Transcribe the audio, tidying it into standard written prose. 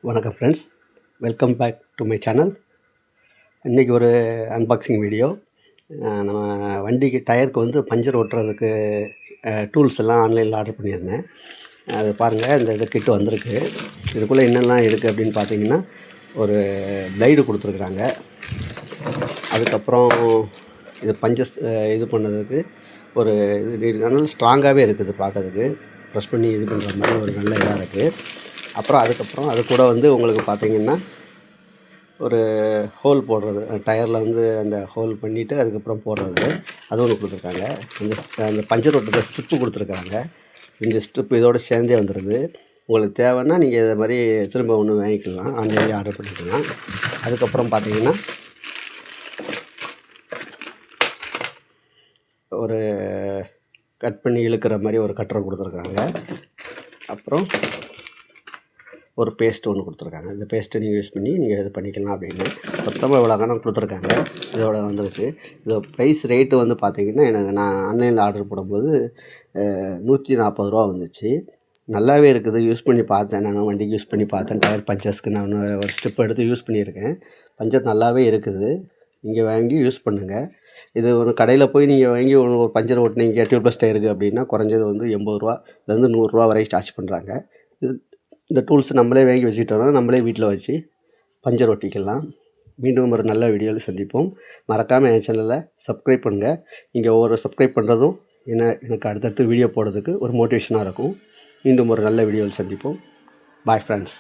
வணக்கம் friends, welcome back to my channel. இன்றைக்கி ஒரு அன்பாக்சிங் வீடியோ. நம்ம வண்டிக்கு டயருக்கு வந்து பஞ்சர் ஓட்டுறதுக்கு டூல்ஸ் எல்லாம் ஆன்லைனில் ஆர்டர் பண்ணியிருந்தேன். அது பாருங்கள், இந்த கிட்டு வந்திருக்கு. இதுக்குள்ளே என்னெல்லாம் இருக்குது அப்படின்னு பார்த்தீங்கன்னா, ஒரு பிளைடு கொடுத்துருக்குறாங்க. அதுக்கப்புறம் இது பஞ்சஸ் இது பண்ணதுக்கு ஒரு இது நல்ல ஸ்ட்ராங்காகவே இருக்குது, பார்க்கறதுக்கு ப்ரெஸ் பண்ணி இது பண்ணுற மாதிரி ஒரு நல்ல இதாக இருக்குது. அப்புறம் அதுக்கப்புறம் அது கூட வந்து உங்களுக்கு பார்த்தீங்கன்னா ஒரு ஹோல் போடுறது, டயரில் வந்து அந்த ஹோல் பண்ணிவிட்டு அதுக்கப்புறம் போடுறது, அது ஒன்று கொடுத்துருக்காங்க. அந்த பஞ்சர் ஓட்டுற ஸ்ட்ரிப்பு கொடுத்துருக்காங்க. இந்த ஸ்ட்ரிப்பு இதோடு சேர்ந்தே வந்துடுது. உங்களுக்கு தேவைன்னா நீங்கள் இதை மாதிரி திரும்ப ஒன்று வாங்கிக்கலாம், ஆன்லைன்லேயே ஆர்டர் பண்ணிக்கலாம். அதுக்கப்புறம் பார்த்தீங்கன்னா ஒரு கட் பண்ணி இழுக்கிற மாதிரி ஒரு கட்டரை கொடுத்துருக்காங்க. அப்புறம் ஒரு பேஸ்ட் ஒன்று கொடுத்துருக்காங்க. இந்த பேஸ்ட்டை நீங்கள் யூஸ் பண்ணி நீங்கள் இது பண்ணிக்கலாம் அப்படின்னு மொத்தமாக இவ்வளோ கணக்கு கொடுத்துருக்காங்க. இதோட வந்துருச்சு. இதோட ப்ரைஸ் ரேட்டு வந்து பார்த்திங்கன்னா, நான் ஆன்லைனில் ஆர்டர் போடும்போது 140 வந்துச்சு. நல்லாவே இருக்குது. யூஸ் பண்ணி பார்த்தேன், நான் வண்டிக்கு யூஸ் பண்ணி பார்த்தேன். டயர் பஞ்சர்ஸ்க்கு நான் ஒரு ஸ்டெப் எடுத்து யூஸ் பண்ணியிருக்கேன். பஞ்சர் நல்லாவே இருக்குது. நீங்கள் வாங்கி யூஸ் பண்ணுங்கள். இது ஒரு கடையில் போய் நீங்கள் வாங்கி ஒரு பஞ்சர் ஓட்டினீங்க டியூப்லெஸ் டயருக்கு அப்படின்னா குறைஞ்சது வந்து 80 100 வரைக்கும் சார்ஜ் பண்ணுறாங்க. இந்த டூல்ஸ் நம்மளே வாங்கி வச்சுக்கிட்டோம்னா நம்மளே வீட்டில் வச்சு பஞ்சர் ஒட்டிக்கலாம். மீண்டும் ஒரு நல்ல வீடியோவில் சந்திப்போம். மறக்காமல் என் சேனலை சப்ஸ்கிரைப் பண்ணுங்கள். நீங்கள் ஒவ்வொரு சப்ஸ்கிரைப் பண்ணுறதும் எனக்கு அடுத்தடுத்து வீடியோ போடுறதுக்கு ஒரு மோட்டிவேஷனாக இருக்கும். மீண்டும் ஒரு நல்ல வீடியோவில் சந்திப்போம். Bye friends.